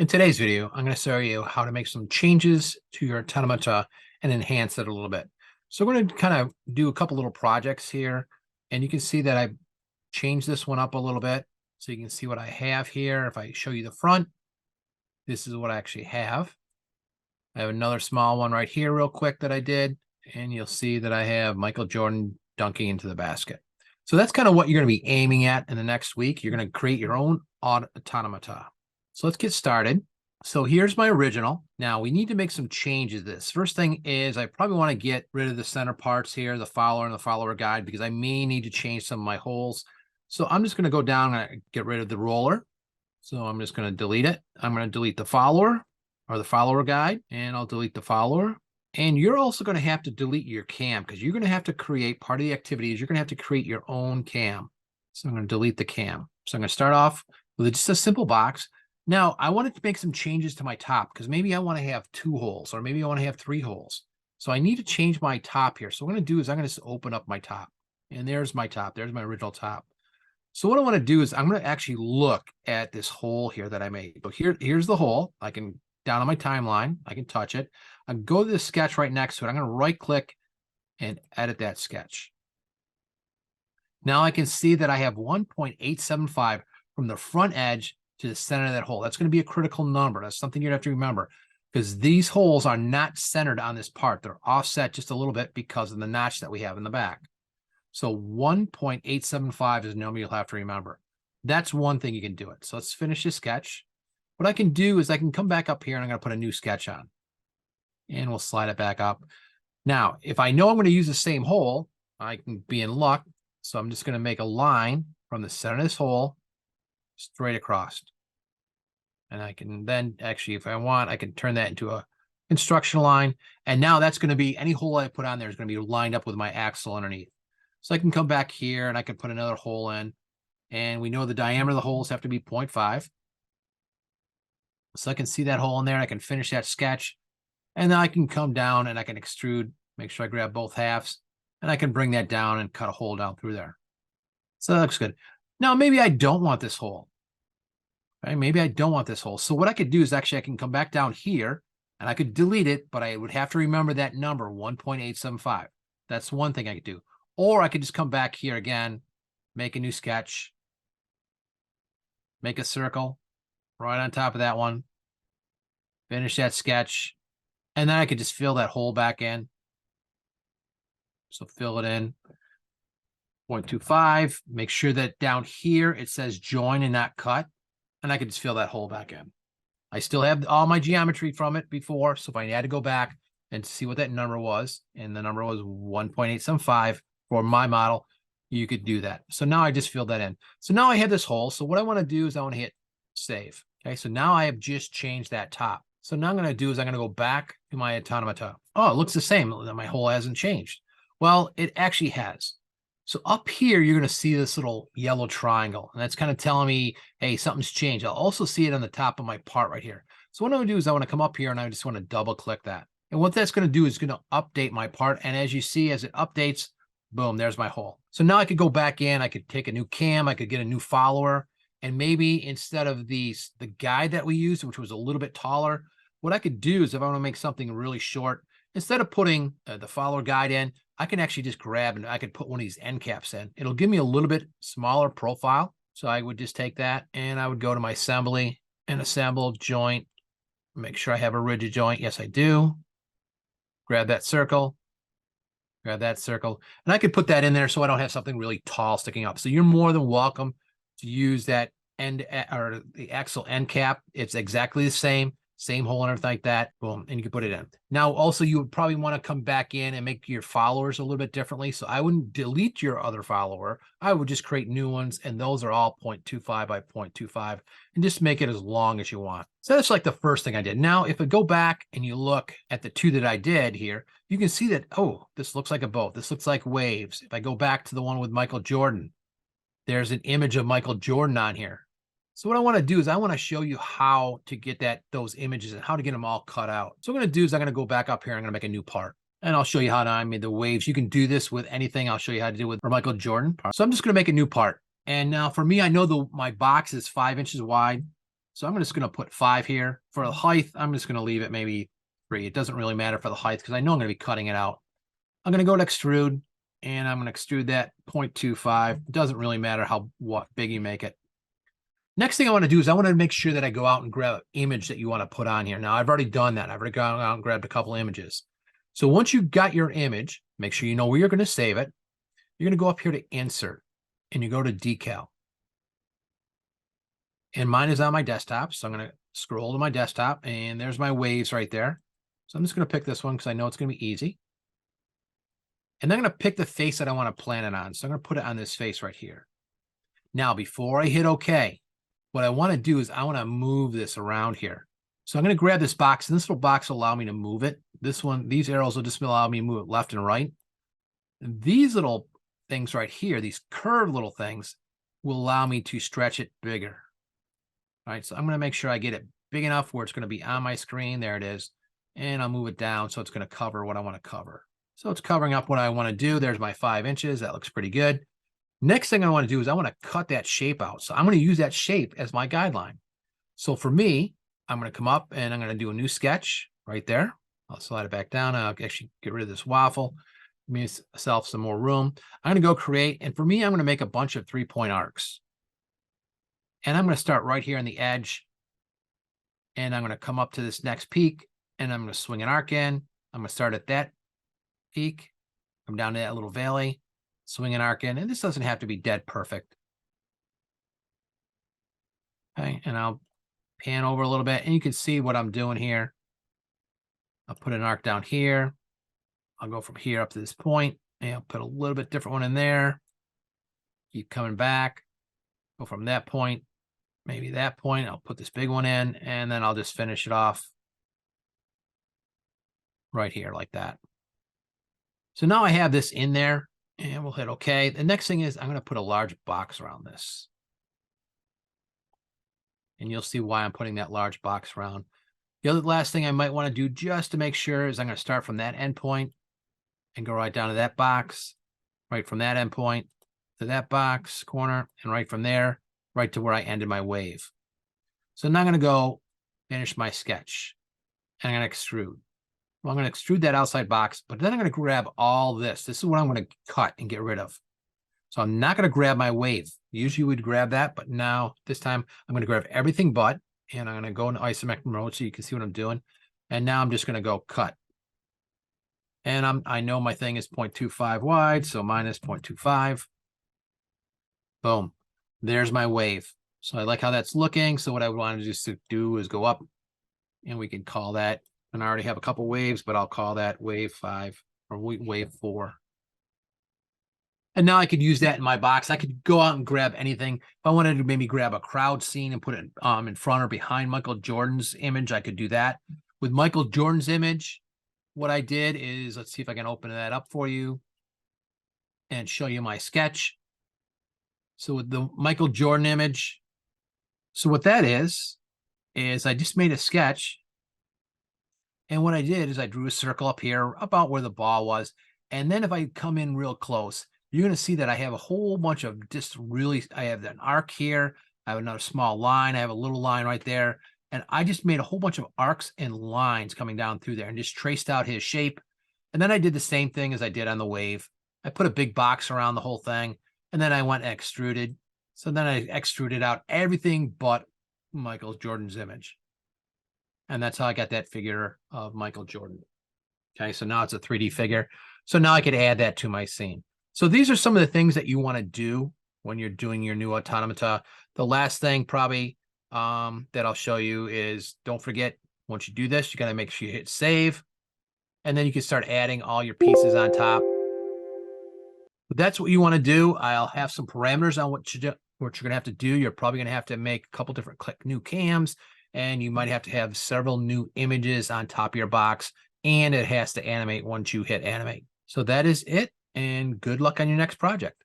In today's video, I'm going to show you how to make some changes to your Automata and enhance it a little bit. So we're going to kind of do a couple little projects here, and you can see that I've changed this one up a little bit. So you can see what I have here. If I show you the front, this is what I actually have. I have another small one right here real quick that I did, and you'll see that I have Michael Jordan dunking into the basket. So that's kind of what you're going to be aiming at in the next week. You're going to create your own automata. So let's get started. So here's my original. Now we need to make some changes to this. First thing is I probably want to get rid of the center parts here, the follower and the follower guide, because I may need to change some of my holes. So I'm just going to go down and get rid of the roller. So I'm just going to delete it. I'm going to delete the follower or the follower guide, and I'll delete the follower. And you're also going to have to delete your cam because you're going to have to create part of the activity is you're going to have to create your own cam. So I'm going to delete the cam. So I'm going to start off with just a simple box. Now, I wanted to make some changes to my top because maybe I want to have 2 holes or maybe I want to have 3 holes. So I need to change my top here. So what I'm going to do is I'm going to just open up my top. And there's my top. There's my original top. So what I want to do is I'm going to actually look at this hole here that I made. So here's the hole. I can, down on my timeline, I can touch it. I go to the sketch right next to it. I'm going to right click and edit that sketch. Now I can see that I have 1.875 from the front edge to the center of that hole. That's going to be a critical number. That's something you have to remember because these holes are not centered on this part. They're offset just a little bit because of the notch that we have in the back. So 1.875 is a number you'll have to remember. That's one thing you can do it. So let's finish this sketch. What I can do is I can come back up here and I'm going to put a new sketch on. And we'll slide it back up. Now, if I know I'm going to use the same hole, I can be in luck. So I'm just going to make a line from the center of this hole straight across. And I can then actually, if I want, I can turn that into a construction line. And now that's going to be any hole I put on there is going to be lined up with my axle underneath. So I can come back here and I can put another hole in. And we know the diameter of the holes have to be 0.5. So I can see that hole in there. I can finish that sketch. And then I can come down and I can extrude, make sure I grab both halves. And I can bring that down and cut a hole down through there. So that looks good. Now, maybe I don't want this hole. Right? Maybe I don't want this hole. So what I could do is actually I can come back down here and I could delete it, but I would have to remember that number, 1.875. That's one thing I could do. Or I could just come back here again, make a new sketch, make a circle right on top of that one, finish that sketch, and then I could just fill that hole back in. So fill it in, 0.25, make sure that down here it says join and not cut. And I could just fill that hole back in. I still have all my geometry from it before. So if I had to go back and see what that number was, and the number was 1.875 for my model, you could do that. So now I just filled that in. So now I have this hole. So what I want to do is I want to hit save. Okay, so now I have just changed that top. So now I'm going to do is I'm going to go back to my automata. Oh, it looks the same. My hole hasn't changed. Well, it actually has. So up here, you're going to see this little yellow triangle, and that's kind of telling me, hey, something's changed. I'll also see it on the top of my part right here. So what I'm going to do is I want to come up here, and I just want to double click that. And what that's going to do is going to update my part. And as you see, as it updates, boom, there's my hole. So now I could go back in. I could take a new cam. I could get a new follower. And maybe instead of the guide that we used, which was a little bit taller, what I could do is if I want to make something really short, instead of putting the follower guide in, I can actually just grab and I could put one of these end caps in. It'll give me a little bit smaller profile. So I would just take that and I would go to my assembly and assemble joint. Make sure I have a rigid joint. Yes, I do. Grab that circle. Grab that circle. And I could put that in there so I don't have something really tall sticking up. So you're more than welcome to use that end or the axle end cap. It's exactly the same hole and everything like that. Boom. And you can put it in. Now, also, you would probably want to come back in and make your followers a little bit differently. So I wouldn't delete your other follower. I would just create new ones. And those are all 0.25 by 0.25 and just make it as long as you want. So that's like the first thing I did. Now, if I go back and you look at the 2 that I did here, you can see that, oh, this looks like a boat. This looks like waves. If I go back to the one with Michael Jordan, there's an image of Michael Jordan on here. So what I want to do is I want to show you how to get those images and how to get them all cut out. So what I'm going to do is I'm going to go back up here. I'm going to make a new part. And I'll show you how to, I made the waves. You can do this with anything. I'll show you how to do it with Michael Jordan part. So I'm just going to make a new part. And now for me, I know my box is 5 inches wide. So I'm just going to put 5 here. For the height, I'm just going to leave it maybe 3. It doesn't really matter for the height because I know I'm going to be cutting it out. I'm going to go to extrude, and I'm going to extrude that 0.25. It doesn't really matter what big you make it. Next thing I want to do is I want to make sure that I go out and grab an image that you want to put on here. Now, I've already done that. I've already gone out and grabbed a couple images. So once you've got your image, make sure you know where you're going to save it. You're going to go up here to Insert, and you go to Decal. And mine is on my desktop, so I'm going to scroll to my desktop, and there's my waves right there. So I'm just going to pick this one because I know it's going to be easy. And then I'm going to pick the face that I want to plan it on. So I'm going to put it on this face right here. Now, before I hit OK, what I want to do is I want to move this around here. So I'm going to grab this box, and this little box will allow me to move it. These arrows will just allow me to move it left and right. And these little things right here, these curved little things, will allow me to stretch it bigger. All right, so I'm going to make sure I get it big enough where it's going to be on my screen. There it is. And I'll move it down so it's going to cover what I want to cover. So it's covering up what I want to do. There's my 5 inches. That looks pretty good. Next thing I want to do is I want to cut that shape out. So I'm going to use that shape as my guideline. So for me, I'm going to come up and I'm going to do a new sketch right there. I'll slide it back down. I'll actually get rid of this waffle. Give myself some more room. I'm going to go create. And for me, I'm going to make a bunch of 3-point arcs. And I'm going to start right here on the edge. And I'm going to come up to this next peak. And I'm going to swing an arc in. I'm going to start at that peak. Come down to that little valley. Swing an arc in. And this doesn't have to be dead perfect. Okay. And I'll pan over a little bit. And you can see what I'm doing here. I'll put an arc down here. I'll go from here up to this point. And I'll put a little bit different one in there. Keep coming back. Go from that point. Maybe that point. I'll put this big one in. And then I'll just finish it off right here like that. So now I have this in there. And we'll hit OK. The next thing is I'm going to put a large box around this. And you'll see why I'm putting that large box around. The other last thing I might want to do just to make sure is I'm going to start from that endpoint and go right down to that box, right from that endpoint to that box corner, and right from there, right to where I ended my wave. So now I'm going to go finish my sketch. And I'm going to extrude. Well, I'm going to extrude that outside box, but then I'm going to grab all this. This is what I'm going to cut and get rid of. So I'm not going to grab my wave. Usually we'd grab that, but now this time I'm going to grab everything but, and I'm going to go into isometric mode so you can see what I'm doing. And now I'm just going to go cut. And I know my thing is 0.25 wide, so minus 0.25. Boom. There's my wave. So I like how that's looking. So what I wanted just to do is go up, and we can call that. And I already have a couple waves, but I'll call that wave 5 or wave 4. And now I could use that in my box. I could go out and grab anything. If I wanted to maybe grab a crowd scene and put it in front or behind Michael Jordan's image, I could do that. With Michael Jordan's image, what I did is, let's see if I can open that up for you and show you my sketch. So with the Michael Jordan image, so what that is I just made a sketch. And what I did is I drew a circle up here about where the ball was. And then if I come in real close, you're going to see that I have a whole bunch of I have an arc here. I have another small line. I have a little line right there. And I just made a whole bunch of arcs and lines coming down through there and just traced out his shape. And then I did the same thing as I did on the wave. I put a big box around the whole thing. And then I went and extruded. So then I extruded out everything but Michael Jordan's image. And that's how I got that figure of Michael Jordan. Okay, so now it's a 3D figure. So now I could add that to my scene. So these are some of the things that you want to do when you're doing your new automata. The last thing probably that I'll show you is, don't forget, once you do this, you got to make sure you hit save. And then you can start adding all your pieces on top. But that's what you want to do. I'll have some parameters on what you're going to have to do. You're probably going to have to make a couple different new cams. And you might have to have several new images on top of your box, and it has to animate once you hit animate. So that is it, and good luck on your next project.